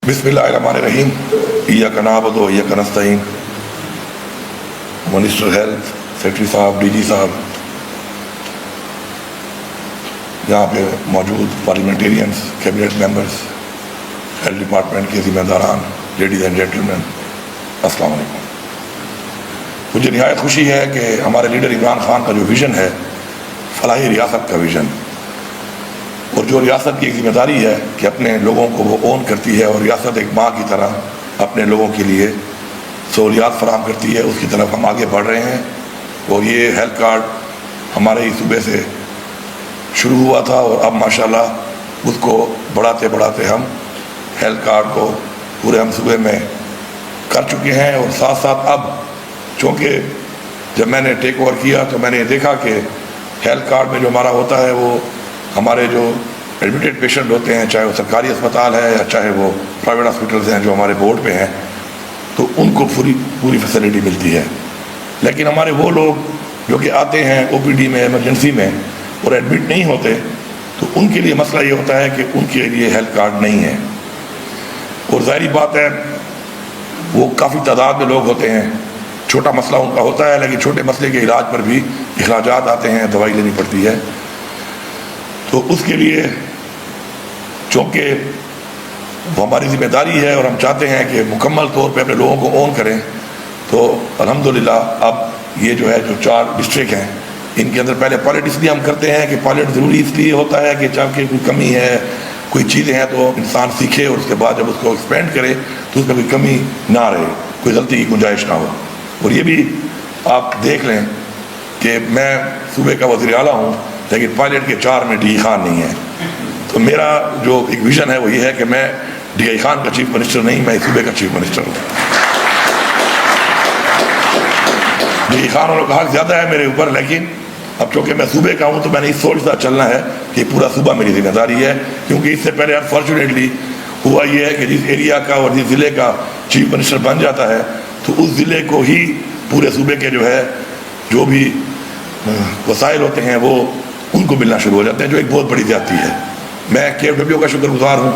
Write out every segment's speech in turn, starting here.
بسم اللہ الرحمن الرحیم. ایاک نعبد و ایاک نستعین. منسٹر ہیلتھ، سیکرٹری صاحب، ڈی جی صاحب، یہاں پہ موجود parliamentarians, cabinet members, health department کے ذمہ داران، لیڈیز اینڈ جینٹلمین، السلام علیکم. مجھے نہایت خوشی ہے کہ ہمارے لیڈر عمران خان کا جو ویژن ہے، فلاحی ریاست کا ویژن، اور جو ریاست کی ایک ذمہ داری ہے کہ اپنے لوگوں کو وہ اون کرتی ہے اور ریاست ایک ماں کی طرح اپنے لوگوں کے لیے سہولیات فراہم کرتی ہے، اس کی طرف ہم آگے بڑھ رہے ہیں. اور یہ ہیلتھ کارڈ ہمارے ہی صوبے سے شروع ہوا تھا اور اب ماشاءاللہ اس کو بڑھاتے بڑھاتے ہم ہیلتھ کارڈ کو پورے ہم صوبے میں کر چکے ہیں. اور ساتھ ساتھ اب چونکہ جب میں نے ٹیک اوور کیا تو میں نے دیکھا کہ ہیلتھ کارڈ میں جو ہمارا ہوتا ہے وہ ہمارے جو ایڈمیٹڈ پیشنٹ ہوتے ہیں، چاہے وہ سرکاری اسپتال ہے یا چاہے وہ پرائیویٹ ہاسپٹلز ہیں جو ہمارے بورڈ پہ ہیں، تو ان کو پوری فیسلٹی ملتی ہے. لیکن ہمارے وہ لوگ جو کہ آتے ہیں او پی ڈی میں، ایمرجنسی میں اور ایڈمٹ نہیں ہوتے، تو ان کے لیے مسئلہ یہ ہوتا ہے کہ ان کے لیے ہیلتھ کارڈ نہیں ہے. اور ظاہری بات ہے وہ کافی تعداد میں لوگ ہوتے ہیں، چھوٹا مسئلہ ان کا ہوتا ہے، لیکن چھوٹے مسئلے کے علاج پر بھی اخراجات آتے ہیں، دوائی لینی پڑتی ہے. تو اس کے لیے چونکہ وہ ہماری ذمہ داری ہے اور ہم چاہتے ہیں کہ مکمل طور پہ اپنے لوگوں کو اون کریں، تو الحمدللہ اب یہ جو ہے جو 4 ڈسٹرکٹ ہیں ان کے اندر پہلے پائلٹ اس لیے ہم کرتے ہیں کہ پائلٹ ضروری اس لیے ہوتا ہے کہ جب کہ کوئی کمی ہے، کوئی چیزیں ہیں تو انسان سیکھے اور اس کے بعد جب اس کو ایکسپینڈ کرے تو اس میں کوئی کمی نہ رہے، کوئی غلطی کی گنجائش نہ ہو. اور یہ بھی آپ دیکھ لیں کہ میں صوبے کا وزیر اعلیٰ ہوں لیکن پائلٹ کے 4 میں ڈی ای خان نہیں ہے. تو میرا جو ایک ویژن ہے وہ یہ ہے کہ میں ڈی ای خان کا چیف منسٹر نہیں، میں صوبے کا چیف منسٹر ہوں. ڈی ای خان والوں کا حق زیادہ ہے میرے اوپر، لیکن اب چونکہ میں صوبے کا ہوں تو میں نے اس سوچ سے چلنا ہے کہ پورا صوبہ میری ذمہ داری ہے. کیونکہ اس سے پہلے انفارچونیٹلی ہوا یہ ہے کہ جس ایریا کا اور جس ضلع کا چیف منسٹر بن جاتا ہے تو اس ضلع کو ہی پورے صوبے کے جو ہے جو بھی وسائل ہوتے ہیں وہ ان کو ملنا شروع ہو جاتے ہیں، جو ایک بہت بڑی زیادتی ہے. میں کے ایف ڈبلیو کا شکر گزار ہوں،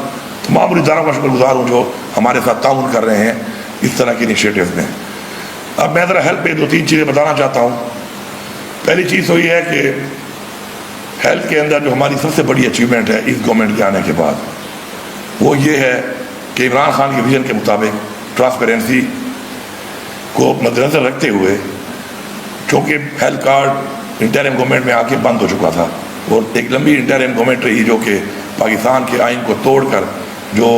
تمام اداروں کا شکر گزار ہوں جو ہمارے ساتھ تعاون کر رہے ہیں اس طرح کی انیشیٹوز میں. اب میں ذرا ہیلتھ پہ 2-3 چیزیں بتانا چاہتا ہوں. پہلی چیز تو یہ ہے کہ ہیلتھ کے اندر جو ہماری سب سے بڑی اچیومنٹ ہے اس گورنمنٹ کے آنے کے بعد، وہ یہ ہے کہ عمران خان کے ویژن کے مطابق ٹرانسپیرنسی کو مد نظر رکھتے ہوئے، چونکہ ہیلتھ کارڈ انٹرم گورنمنٹ میں آ کے بند ہو چکا تھا اور ایک لمبی انٹرم گورنمنٹ رہی جو کہ پاکستان کے آئین کو توڑ کر جو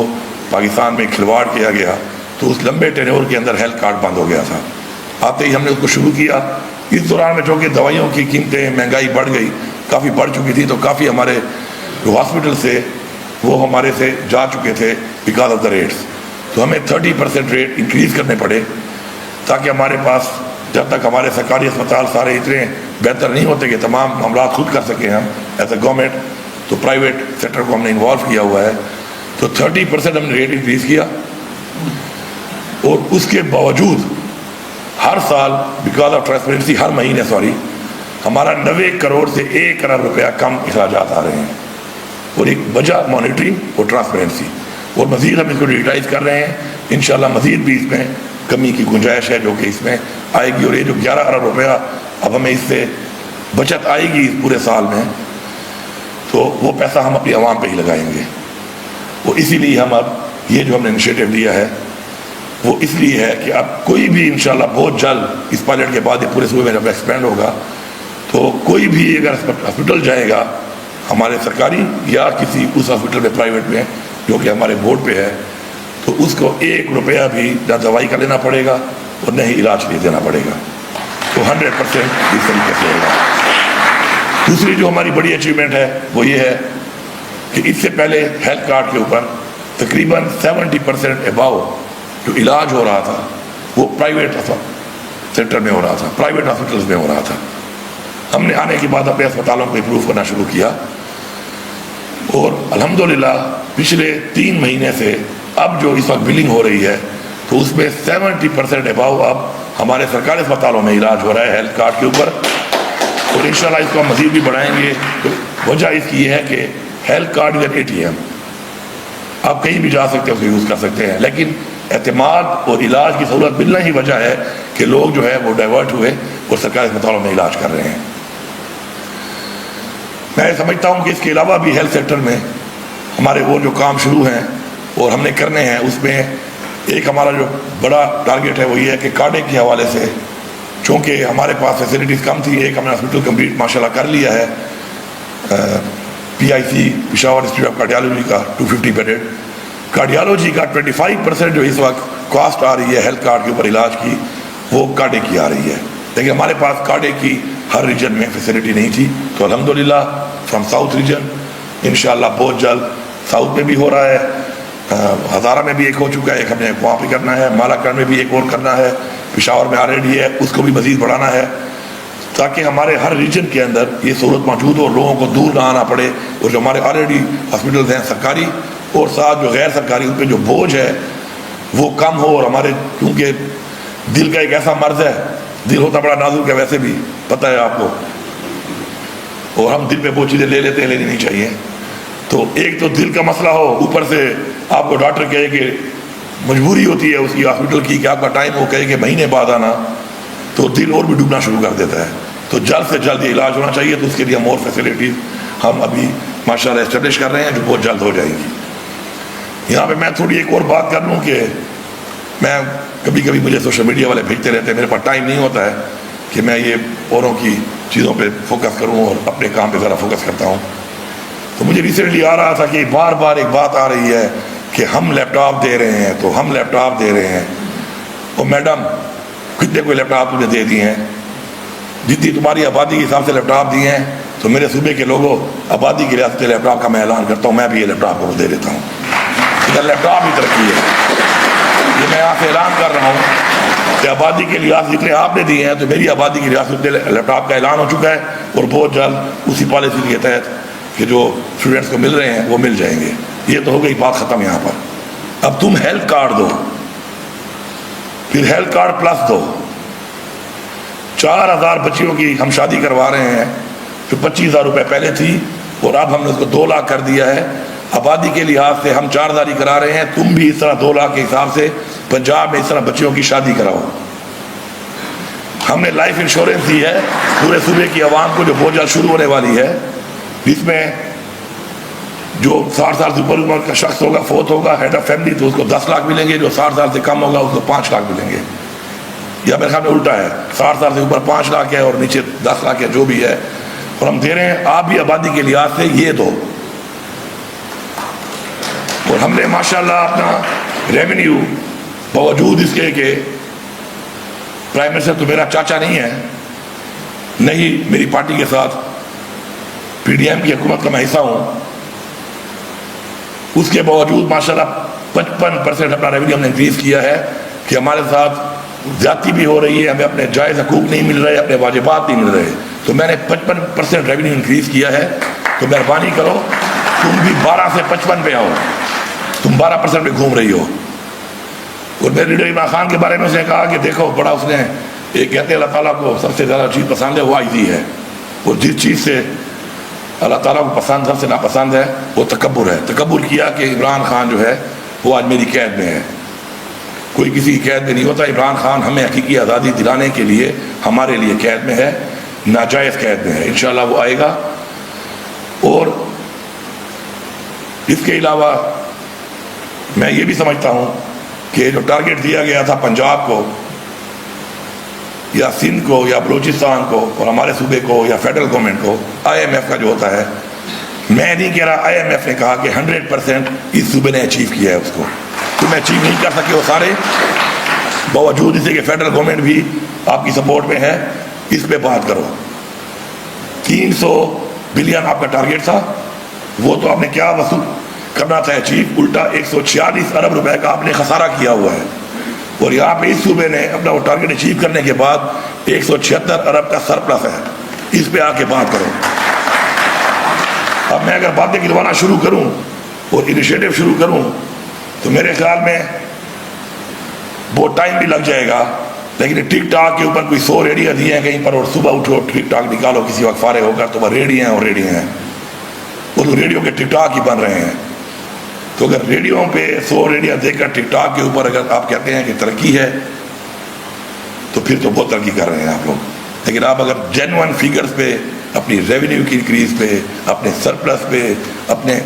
پاکستان میں کھلواڑ کیا گیا، تو اس لمبے ٹینور کے اندر ہیلتھ کارڈ بند ہو گیا تھا. آتے ہی ہم نے اس کو شروع کیا. اس دوران میں چونکہ دوائیوں کی قیمتیں، مہنگائی بڑھ گئی، کافی بڑھ چکی تھی، تو کافی ہمارے جو ہاسپٹل سے وہ ہمارے سے جا چکے تھے بیکاز آف دا ریٹس. تو ہمیں 30% ریٹ انکریز کرنے پڑے تاکہ ہمارے پاس، جب تک ہمارے سرکاری اسپتال سارے اتنے بہتر نہیں ہوتے کہ تمام معاملات خود کر سکیں ہم ایز اے گورنمنٹ، تو پرائیویٹ سیکٹر کو ہم نے انوالو کیا ہوا ہے. تو 30% ہم نے ریٹ انکریز کیا، اور اس کے باوجود ہر سال بیکاز آف ٹرانسپیرنسی ہر مہینے ہمارا 90 کروڑ سے 1 ارب روپیہ کم اخراجات آ رہے ہیں. اور ایک وجہ مانیٹرنگ اور ٹرانسپیرنسی، اور مزید ہم اس کو ڈیجیٹائز کر رہے ہیں. انشاءاللہ مزید بھی اس میں کمی کی گنجائش ہے جو کہ اس میں آئے گی. اور یہ جو 11 ارب روپیہ اب ہمیں اس سے بچت آئے گی اس پورے سال میں، تو وہ پیسہ ہم اپنی عوام پہ ہی لگائیں گے. وہ اسی لیے ہم اب یہ جو ہم نے انیشیٹو لیا ہے وہ اس لیے ہے کہ اب کوئی بھی انشاءاللہ بہت جلد اس پائلٹ کے بعد یہ پورے صوبے میں جب ایکسپینڈ ہوگا تو کوئی بھی اگر ہاسپٹل جائے گا ہمارے سرکاری یا کسی اس ہاسپٹل میں پرائیویٹ میں جو کہ ہمارے بورڈ پہ ہے، تو اس کو 1 روپیہ بھی نہ دوائی کا لینا پڑے گا اور نہ ہی علاج کے لیے دینا پڑے گا. تو 100% اس طریقے سے ہوگا. دوسری جو ہماری بڑی اچیومنٹ ہے وہ یہ ہے کہ اس سے پہلے ہیلتھ کارڈ کے اوپر تقریباً 70% اباؤ جو علاج ہو رہا تھا وہ پرائیویٹ سیکٹر میں ہو رہا تھا، پرائیویٹ ہاسپٹلز میں ہو رہا تھا. ہم نے آنے کے بعد اپنے اسپتالوں کو امپروو کرنا شروع کیا، اور الحمدللہ پچھلے 3 مہینے سے اب جو اس وقت بلنگ ہو رہی ہے تو اس میں 70% اباؤ اب ہمارے سرکاری اسپتالوں میں علاج ہو رہا ہے ہیلتھ کارڈ کے اوپر. اور انشاءاللہ اس کو ہم مزید بھی بڑھائیں گے. وجہ اس کی یہ ہے کہ health card is an ATM. آپ کہیں بھی جا سکتے ہیں، اس کو یوز کر سکتے ہیں، لیکن اعتماد اور علاج کی سہولت ملنا ہی وجہ ہے کہ لوگ جو ہے وہ ڈائیورٹ ہوئے اور سرکاری اسپتالوں میں علاج کر رہے ہیں۔ میں سمجھتا ہوں کہ اس کے علاوہ بھی ہیلتھ سیکٹر میں ہمارے وہ جو کام شروع ہیں اور ہم نے کرنے ہیں، اس میں ایک ہمارا جو بڑا ٹارگیٹ ہے وہ یہ ہے کہ کارڈے کے حوالے سے، چونکہ ہمارے پاس فیسلٹیز کم تھی، ایک ہم نے ہاسپٹل کمپلیٹ ماشاءاللہ کر لیا ہے، PIC Peshawar institute of cardiology کا 250 بیڈڈ، کارڈیالوجی کا 25% جو اس وقت کاسٹ آ رہی ہے ہیلتھ کارڈ کے اوپر علاج کی، وہ کارڈے کی آ رہی ہے، لیکن ہمارے پاس کارڈے کی ہر ریجن میں فیسلٹی نہیں تھی، تو الحمدللہ فرام ساؤتھ ریجن انشاءاللہ بہت جلد ساؤتھ میں بھی ہو رہا ہے، ہزارہ میں بھی ایک ہو چکا ہے، ایک ہمیں وہاں پہ کرنا ہے، مالاکنڈ میں بھی ایک اور کرنا ہے، پشاور میں آلریڈی ہے، اس کو بھی مزید بڑھانا ہے، تاکہ ہمارے ہر ریجن کے اندر یہ سہولت موجود ہو اور لوگوں کو دور نہ آنا پڑے، اور جو ہمارے آلریڈی ہاسپٹلز ہیں سرکاری اور ساتھ جو غیر سرکاری، ان پہ جو بوجھ ہے وہ کم ہو، اور ہمارے کیونکہ دل کا ایک ایسا مرض ہے، دل ہوتا بڑا نازک ہے ویسے بھی پتہ ہے آپ کو، اور ہم دل پہ وہ چیزیں لے لیتے ہیں، لینی نہیں چاہیے، تو ایک تو دل کا مسئلہ ہو، اوپر سے آپ کو ڈاکٹر کہے کہ مجبوری ہوتی ہے اس کی ہاسپٹل کی کہ آپ کا ٹائم وہ کہے کہ مہینے بعد آنا، تو دل اور بھی ڈوبنا شروع کر دیتا ہے، تو جلد سے جلد یہ علاج ہونا چاہیے، تو اس کے لیے ہم اور فیسلٹیز ہم ابھی ماشاءاللہ اسٹیبلش کر رہے ہیں جو بہت جلد ہو جائیں گی۔ یہاں پہ میں تھوڑی ایک اور بات کر لوں کہ میں کبھی کبھی مجھے سوشل میڈیا والے بھیجتے رہتے ہیں، میرے پاس ٹائم نہیں ہوتا ہے کہ میں یہ اوروں کی چیزوں پہ فوکس کروں اور اپنے کام پہ ذرا فوکس کرتا ہوں، تو مجھے ریسنٹلی آ رہا تھا کہ بار بار ایک بات آ رہی ہے کہ ہم لیپ ٹاپ دے رہے ہیں، تو ہم لیپ ٹاپ دے رہے ہیں، اور میڈم کتنے کوئی لیپ ٹاپ تمہیں دے دیے ہیں، جتنی تمہاری آبادی کے حساب سے لیپ ٹاپ دیے ہیں، تو میرے صوبے کے لوگوں آبادی کے لحاظ سے لیپ ٹاپ کا میں اعلان کرتا ہوں، میں بھی یہ لیپ ٹاپ کو دے دیتا ہوں، ادھر لیپ ٹاپ ہی ترقی ہے، یہ میں یہاں سے اعلان کر رہا ہوں کہ آبادی کے لحاظ سے جتنے آپ نے دیے ہیں، تو میری آبادی کے لحاظ سے اتنے لیپ ٹاپ کا اعلان ہو چکا ہے، اور بہت جلد اسی پالیسی کے تحت کہ جو اسٹوڈنٹس کو مل رہے ہیں وہ مل جائیں گے۔ یہ تو ہو گئی بات ختم یہاں پر، اب تم ہیلتھ کارڈ دو، پھر ہیلتھ کارڈ پلس دو، 4000 بچیوں کی ہم شادی کروا رہے ہیں، جو 25,000 روپے پہلے تھی، اور اب ہم نے اس کو 2 لاکھ کر دیا ہے، آبادی کے لحاظ سے ہم 4,000 ہی کرا رہے ہیں، تم بھی اس طرح 2 لاکھ کے حساب سے پنجاب میں اس طرح بچیوں کی شادی کراؤ۔ ہم نے لائف انشورنس دی ہے پورے صوبے کی عوام کو، جو بہت جلد شروع ہونے والی ہے، جس میں جو 60 سال سے اوپر عمر کا شخص ہوگا، فوت ہوگا، ہیڈ آف فیملی، تو اس کو 10 لاکھ ملیں گے، جو 60 سال سے کم ہوگا اس کو 5 لاکھ ملیں گے، یا میرے خیال میں الٹا ہے، 60 سال سے اوپر 5 لاکھ ہے اور نیچے 10 لاکھ ہے، جو بھی ہے، اور ہم دے رہے ہیں، آپ بھی آبادی کے لحاظ سے یہ دو۔ اور ہم نے ماشاءاللہ اپنا ریونیو، باوجود اس کے کہ پرائم منسٹر تو میرا چاچا نہیں ہے، نہیں میری پارٹی کے ساتھ PDM کی حکومت کا میں حصہ ہوں، اس کے باوجود ماشاءاللہ 55% اپنا ریونیو ہم نے انکریز کیا ہے، کہ ہمارے ساتھ زیادتی بھی ہو رہی ہے، ہمیں اپنے جائز حقوق نہیں مل رہے، اپنے واجبات نہیں مل رہے، تو میں نے 55% ریونیو انکریز کیا ہے، تو مہربانی کرو تم بھی 12 سے 55 پہ آؤ، تم 12% پہ گھوم رہی ہو۔ اور میرے لیڈر عمران خان کے بارے میں اس نے کہا کہ دیکھو بڑا اس نے ایک کہتے ہیں اللہ تعالیٰ کو سب سے زیادہ چیز پسند ہے وہ عاجزی ہے، اور جس چیز سے اللہ تعالیٰ کو پسند سب سے ناپسند ہے وہ تکبر ہے۔ تکبر کیا کہ عمران خان جو ہے وہ آج میری قید میں ہے، کوئی کسی کی قید میں نہیں ہوتا، عمران خان ہمیں حقیقی آزادی دلانے کے لیے ہمارے لیے قید میں ہے، ناجائز قید میں ہے، انشاءاللہ وہ آئے گا۔ اور اس کے علاوہ میں یہ بھی سمجھتا ہوں کہ جو ٹارگیٹ دیا گیا تھا پنجاب کو یا سندھ کو یا بلوچستان کو اور ہمارے صوبے کو یا فیڈرل گورنمنٹ کو، IMF کا جو ہوتا ہے، میں نہیں کہہ رہا، IMF نے کہا کہ 100% اس صوبے نے اچیو کیا ہے، اس کو تم اچیو نہیں کر سکے وہ سارے، باوجود اسے کہ فیڈرل گورنمنٹ بھی آپ کی سپورٹ میں ہے، اس پہ بات کرو۔ 300 بلین آپ کا ٹارگیٹ تھا، وہ تو آپ نے کیا وصول کرنا تھا اچیو، الٹا 146 ارب روپے کا آپ نے خسارہ کیا ہوا ہے، اور یہاں پہ اس صوبے نے اپنا وہ ٹارگیٹ اچیو کرنے کے بعد 176 ارب کا سرپلس ہے، اس پہ آ کے بات کرو۔ اب میں اگر باتیں گروانا شروع کروں اور انیشیٹو شروع کروں تو میرے خیال میں بہت ٹائم بھی لگ جائے گا، لیکن ٹک ٹاک کے اوپر کوئی 100 ریڈیاں دی ہیں کہیں پر، اور صبح اٹھو ٹک ٹاک نکالو کسی وقت فارغ ہو کر، تو وہ ریڈیاں اور ریڈیاں ہیں، وہ تو ریڈیو کے ٹک ٹاک ہی بن رہے ہیں۔ تو اگر ریڈیو پہ 100 ریڈیو دیکھ کر ٹک ٹاک کے اوپر اگر آپ کہتے ہیں کہ ترقی ہے تو پھر تو بہت ترقی کر رہے ہیں آپ لوگ. لیکن آپ اگر جینوئن فیگرز پہ، اپنی ریونیو کی انکریز پہ، اپنے سرپلس پہ، اپنے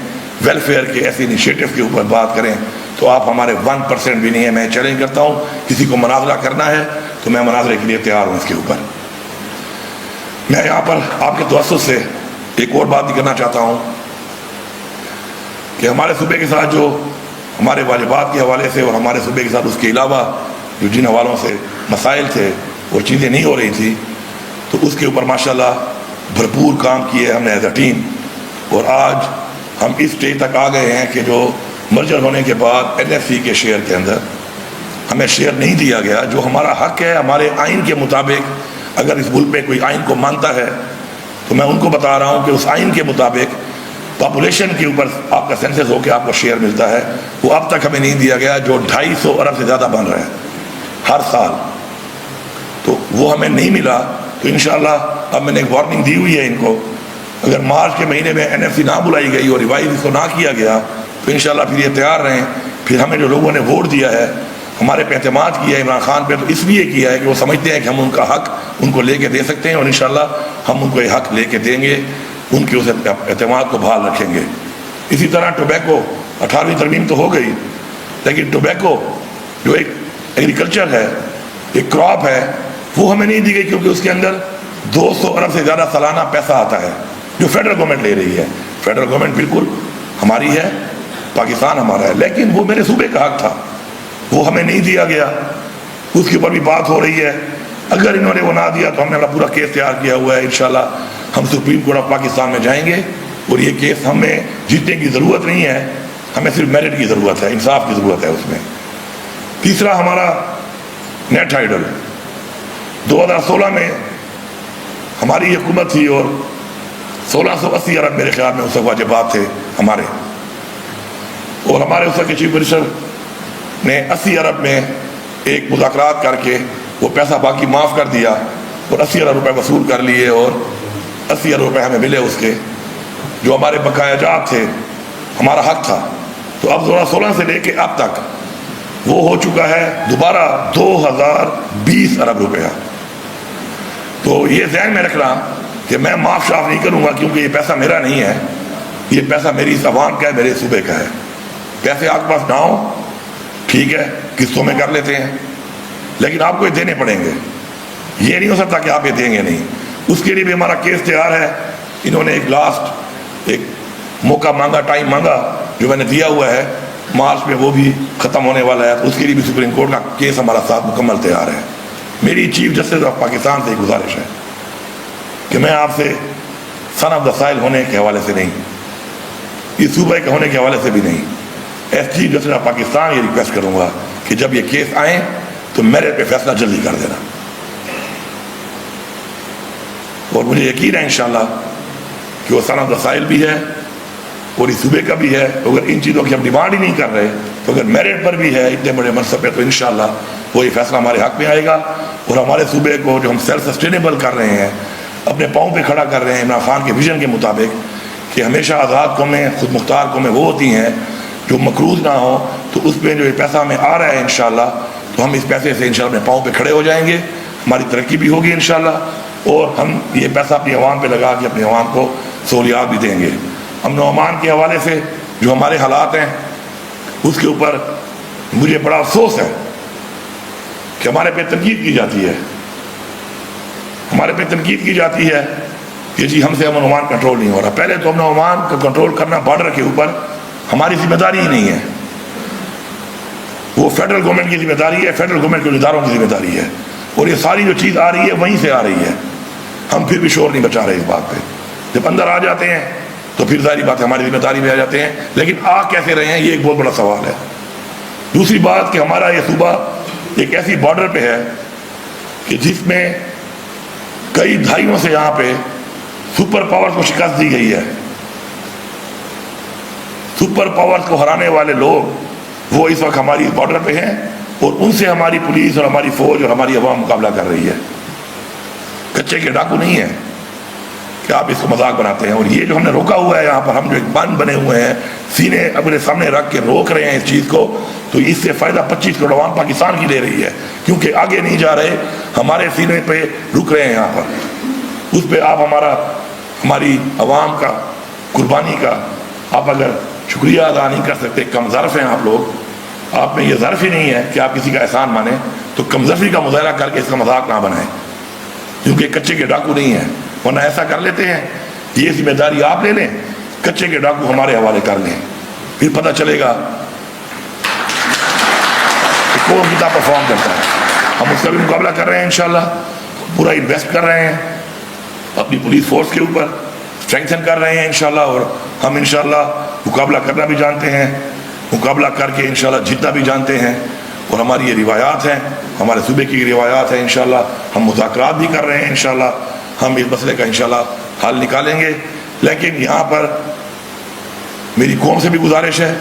ویلفیئر کے ایسے انیشیٹو کے اوپر بات کریں تو آپ ہمارے 1% بھی نہیں ہے. میں چیلنج کرتا ہوں، کسی کو مناظرہ کرنا ہے تو میں مناظرے کے لیے تیار ہوں اس کے اوپر. میں یہاں پر آپ کے توسط سے ایک اور بات بھی کرنا چاہتا ہوں کہ ہمارے صوبے کے ساتھ جو ہمارے واجبات کے حوالے سے اور ہمارے صوبے کے ساتھ اس کے علاوہ جو جن حوالوں سے مسائل تھے اور چیزیں نہیں ہو رہی تھی، تو اس کے اوپر ماشاءاللہ بھرپور کام کیے ہم نے ایز اے ٹیم. اور آج ہم اس اسٹیج تک آ گئے ہیں کہ جو مرجر ہونے کے بعد NFC کے شیئر کے اندر ہمیں شیئر نہیں دیا گیا، جو ہمارا حق ہے ہمارے آئین کے مطابق. اگر اس ملک میں کوئی آئین کو مانتا ہے تو میں ان کو بتا رہا ہوں کہ اس آئین کے مطابق پاپولیشن کے اوپر آپ کا سینسس ہو کے آپ کو شیئر ملتا ہے. وہ اب تک ہمیں نہیں دیا گیا، جو 250 ارب سے زیادہ بن رہا ہے ہر سال. تو وہ ہمیں نہیں ملا. تو انشاءاللہ اب میں نے ایک وارننگ دی ہوئی ہے ان کو، اگر مارچ کے مہینے میں NFC نہ بلائی گئی اور ریوائز اس کو نہ کیا گیا تو انشاءاللہ پھر یہ تیار رہیں. پھر ہمیں جو لوگوں نے ووٹ دیا ہے، ہمارے پہ اعتماد کیا ہے عمران خان پہ، تو اس لیے کیا ہے کہ وہ سمجھتے ہیں کہ ہم ان کا حق ان کو لے کے دے سکتے ہیں، اور انشاءاللہ ہم ان کو یہ حق لے کے دیں گے، ان کے اس اعتماد کو بحال رکھیں گے. اسی طرح ٹوبیکو 18ویں ترمیم تو ہو گئی، لیکن ٹوبیکو جو ایک ایگریکلچر ہے، ایک کراپ ہے، وہ ہمیں نہیں دی گئی کیونکہ اس کے اندر 200 ارب سے زیادہ سالانہ پیسہ آتا ہے جو فیڈرل گورنمنٹ لے رہی ہے. فیڈرل گورنمنٹ بالکل ہماری ہے، پاکستان ہمارا ہے، لیکن وہ میرے صوبے کا حق تھا، وہ ہمیں نہیں دیا گیا. اس کے اوپر بھی بات ہو رہی ہے. اگر انہوں نے وہ نہ دیا تو ہم نے اپنا پورا کیس تیار کیا ہوا ہے. انشاءاللہ ہم سپریم کورٹ آف پاکستان میں جائیں گے اور یہ کیس ہمیں جیتنے کی ضرورت نہیں ہے، ہمیں صرف میرٹ کی ضرورت ہے، انصاف کی ضرورت ہے اس میں. تیسرا ہمارا نیٹ ٹائیڈل 2016 میں ہماری حکومت تھی اور 1680 ارب میرے خیال میں اس وقت واجبات تھے ہمارے، اور ہمارے اس وقت کے چیف منسٹر نے 80 ارب میں ایک مذاکرات کر کے وہ پیسہ باقی معاف کر دیا اور 80 ارب روپے وصول کر لیے، اور 80 ارب روپے ہمیں ملے اس کے جو ہمارے بقایا جات تھے، ہمارا حق تھا. تو اب 2016 سے لے کے اب تک وہ ہو چکا ہے دوبارہ 2020 ارب روپیہ. تو یہ ذہن میں رکھنا کہ میں معاف شاف نہیں کروں گا، کیونکہ یہ پیسہ میرا نہیں ہے، یہ پیسہ میری اس عوام کا ہے، میرے صوبے کا ہے. پیسے آپ کے پاس نہ ہوں ٹھیک ہے، قسطوں میں کر لیتے ہیں، لیکن آپ کو یہ دینے پڑیں گے. یہ نہیں ہو سکتا کہ آپ یہ دیں گے نہیں. اس کے لیے بھی ہمارا کیس تیار ہے. انہوں نے ایک لاسٹ ایک موقع مانگا، ٹائم مانگا، جو میں نے دیا ہوا ہے، مارچ میں وہ بھی ختم ہونے والا ہے. اس کے لیے بھی سپریم کورٹ کا کیس ہمارا ساتھ مکمل تیار ہے. میری چیف جسٹس آف پاکستان سے گزارش ہے کہ میں آپ سے سن آف دا سائل ہونے کے حوالے سے نہیں، اس صوبے کے ہونے کے حوالے سے بھی نہیں، S chief justice of Pakistan یہ ریکویسٹ کروں گا کہ جب یہ کیس آئیں تو میرٹ پہ فیصلہ جلدی کر دینا. اور مجھے یقین ہے انشاءاللہ کہ وہ سن آف دا سائل بھی ہے اور اس صوبے کا بھی ہے. اگر ان چیزوں کی ہم ڈیمانڈ ہی نہیں کر رہے تو اگر میرٹ پر بھی ہے اتنے بڑے منصب پہ، تو انشاءاللہ وہ یہ فیصلہ ہمارے حق میں آئے گا. اور ہمارے صوبے کو جو ہم سیلف سسٹینیبل کر رہے ہیں، اپنے پاؤں پہ کھڑا کر رہے ہیں عمران خان کے ویژن کے مطابق کہ ہمیشہ آزاد قومیں، خود مختار قومیں وہ ہوتی ہیں جو مقروض نہ ہو. تو اس پہ جو یہ پیسہ ہمیں آ رہا ہے انشاءاللہ، تو ہم اس پیسے سے انشاءاللہ اپنے پاؤں پہ کھڑے ہو جائیں گے، ہماری ترقی بھی ہوگی انشاءاللہ، اور ہم یہ پیسہ اپنی عوام پہ لگا کے اپنی عوام کو سہولیات بھی دیں گے. امن و امان کے حوالے سے جو ہمارے حالات ہیں اس کے اوپر مجھے بڑا افسوس ہے کہ ہمارے پہ تنقید کی جاتی ہے، ہمارے پہ تنقید کی جاتی ہے کہ جی ہم سے امن و امان کنٹرول نہیں ہو رہا. پہلے تو امن و امان کو کنٹرول کرنا بارڈر کے اوپر ہماری ذمہ داری ہی نہیں ہے، وہ فیڈرل گورنمنٹ کی ذمہ داری ہے، فیڈرل گورنمنٹ کے اداروں کی ذمہ داری ہے. اور یہ ساری جو چیز آ رہی ہے وہیں سے آ رہی ہے. ہم پھر بھی شور نہیں بچا رہے اس بات پہ. جب اندر آ جاتے ہیں تو پھر ظاہری بات ہے ہماری ذمہ داری میں آ جاتے ہیں، لیکن آ کیسے رہے ہیں یہ ایک بہت بڑا سوال ہے. دوسری بات کہ ہمارا یہ صوبہ ایک ایسی بارڈر پہ ہے کہ جس میں کئی دہائیوں سے یہاں پہ سپر پاور کو شکست دی گئی ہے. سپر پاور کو ہرانے والے لوگ وہ اس وقت ہماری بارڈر پہ ہیں، اور ان سے ہماری پولیس اور ہماری فوج اور ہماری عوام مقابلہ کر رہی ہے. کچے کے ڈاکو نہیں ہیں. کہ آپ اس کو مذاق بناتے ہیں. اور یہ جو ہم نے روکا ہوا ہے یہاں پر، ہم جو ایک بند بنے ہوئے ہیں، سینے اپنے سامنے رکھ کے روک رہے ہیں اس چیز کو، تو اس سے فائدہ 25 کروڑ عوام پاکستان کی لے رہی ہے، کیونکہ آگے نہیں جا رہے، ہمارے سینے پہ رک رہے ہیں یہاں پر. اس پہ آپ ہماری عوام کا قربانی کا آپ اگر شکریہ ادا نہیں کر سکتے، کم ظرف ہیں آپ لوگ، آپ میں یہ ظرف ہی نہیں ہے کہ آپ کسی کا احسان مانیں، تو کم ظرفی کا مظاہرہ کر کے اس کا مذاق نہ بنائیں، کیونکہ کچے کے ڈاکو نہیں ہیں. ورنہ ایسا کر لیتے ہیں، یہ ذمہ داری آپ لے لیں، کچے کے ڈاکو ہمارے حوالے کر لیں، پھر پتہ چلے گا کہ کون کتنا پرفارم کرتا ہے. ہم اس کا بھی مقابلہ کر رہے ہیں انشاءاللہ، پورا انویسٹ کر رہے ہیں اپنی پولیس فورس کے اوپر، اسٹرینگتھن کر رہے ہیں انشاءاللہ. اور ہم انشاءاللہ مقابلہ کرنا بھی جانتے ہیں، مقابلہ کر کے انشاءاللہ جیتنا بھی جانتے ہیں. اور ہماری یہ روایات ہیں، ہمارے صوبے کی روایات ہیں. انشاءاللہ ہم مذاکرات بھی کر رہے ہیں، انشاءاللہ ہم اس مسئلے کا انشاءاللہ حل نکالیں گے. لیکن یہاں پر میری قوم سے بھی گزارش ہے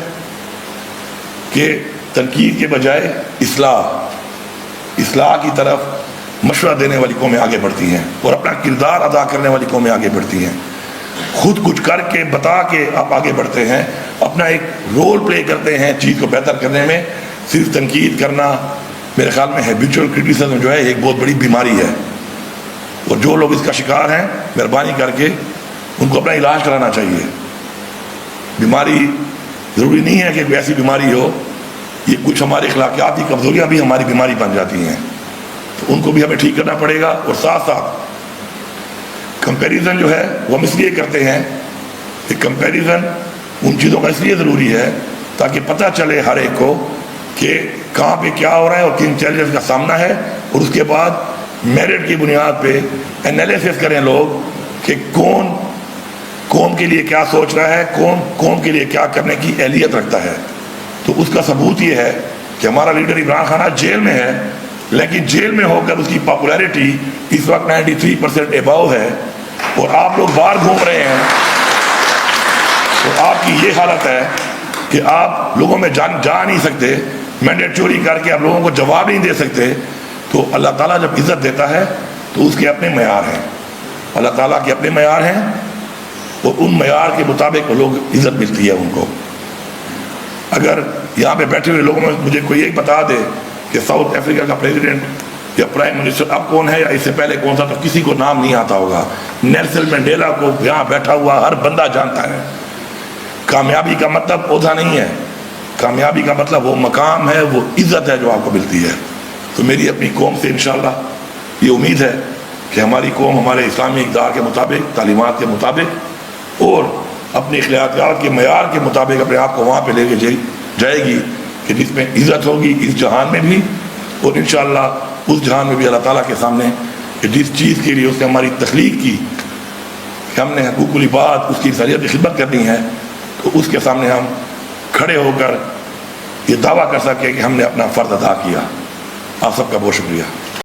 کہ تنقید کے بجائے اصلاح کی طرف مشورہ دینے والی قومیں آگے بڑھتی ہیں، اور اپنا کردار ادا کرنے والی قومیں آگے بڑھتی ہیں. خود کچھ کر کے بتا کے آپ آگے بڑھتے ہیں، اپنا ایک رول پلے کرتے ہیں چیز کو بہتر کرنے میں. صرف تنقید کرنا میرے خیال میں ہیبیچول کرٹیسزم جو ہے ایک بہت بڑی بیماری ہے، اور جو لوگ اس کا شکار ہیں مہربانی کر کے ان کو اپنا علاج کرانا چاہیے. بیماری ضروری نہیں ہے کہ کوئی ایسی بیماری ہو، یہ کچھ ہماری اخلاقیاتی کمزوریاں بھی ہماری بیماری بن جاتی ہیں، تو ان کو بھی ہمیں ٹھیک کرنا پڑے گا. اور ساتھ ساتھ کمپیریزن جو ہے وہ ہم اس لیے کرتے ہیں کہ کمپیریزن ان چیزوں کا اس لیے ضروری ہے تاکہ پتہ چلے ہر ایک کو کہ کہاں پہ کیا ہو رہا ہے اور کن چیلنجز کا سامنا ہے، اور اس کے بعد میرٹ کی بنیاد پہ انالیسس کریں لوگ کہ کون قوم کے لیے کیا سوچ رہا ہے، کون قوم کے لیے کیا کرنے کی اہلیت رکھتا ہے. تو اس کا ثبوت یہ ہے کہ ہمارا لیڈر عمران خان آج جیل میں ہے، لیکن جیل میں ہو کر اس کی پاپولیرٹی اس وقت 93% اباؤ ہے، اور آپ لوگ باہر گھوم رہے ہیں. تو آپ کی یہ حالت ہے کہ آپ لوگوں میں جا نہیں سکتے، مینڈیٹ چوری کر کے آپ لوگوں کو جواب نہیں دے سکتے. تو اللہ تعالیٰ جب عزت دیتا ہے تو اس کے اپنے معیار ہیں، اللہ تعالیٰ کے اپنے معیار ہیں، اور ان معیار کے مطابق وہ لوگ عزت ملتی ہے ان کو. اگر یہاں پہ بیٹھے ہوئے لوگوں میں مجھے کوئی ایک بتا دے کہ ساؤتھ افریقہ کا پریزیڈنٹ یا پرائم منسٹر اب کون ہے یا اس سے پہلے کون تھا، تو کسی کو نام نہیں آتا ہوگا. نیلسن منڈیلا کو یہاں بیٹھا ہوا ہر بندہ جانتا ہے. کامیابی کا مطلب عہدہ نہیں ہے، کامیابی کا مطلب وہ مقام ہے، وہ عزت ہے جو آپ کو ملتی ہے. تو میری اپنی قوم سے انشاءاللہ یہ امید ہے کہ ہماری قوم ہمارے اسلامی اقدار کے مطابق، تعلیمات کے مطابق اور اپنی اخلاقیات کے معیار کے مطابق اپنے آپ کو وہاں پہ لے کے جائے گی کہ جس میں عزت ہوگی اس جہان میں بھی، اور انشاءاللہ اس جہان میں بھی اللہ تعالیٰ کے سامنے کہ جس چیز کے لیے اس نے ہماری تخلیق کی کہ ہم نے حقوق العباد اس کی انسانیت کی خدمت کرنی ہے، تو اس کے سامنے ہم کھڑے ہو کر یہ دعویٰ کر سکیں کہ ہم نے اپنا فرض ادا کیا. آپ سب کا بہت شکریہ.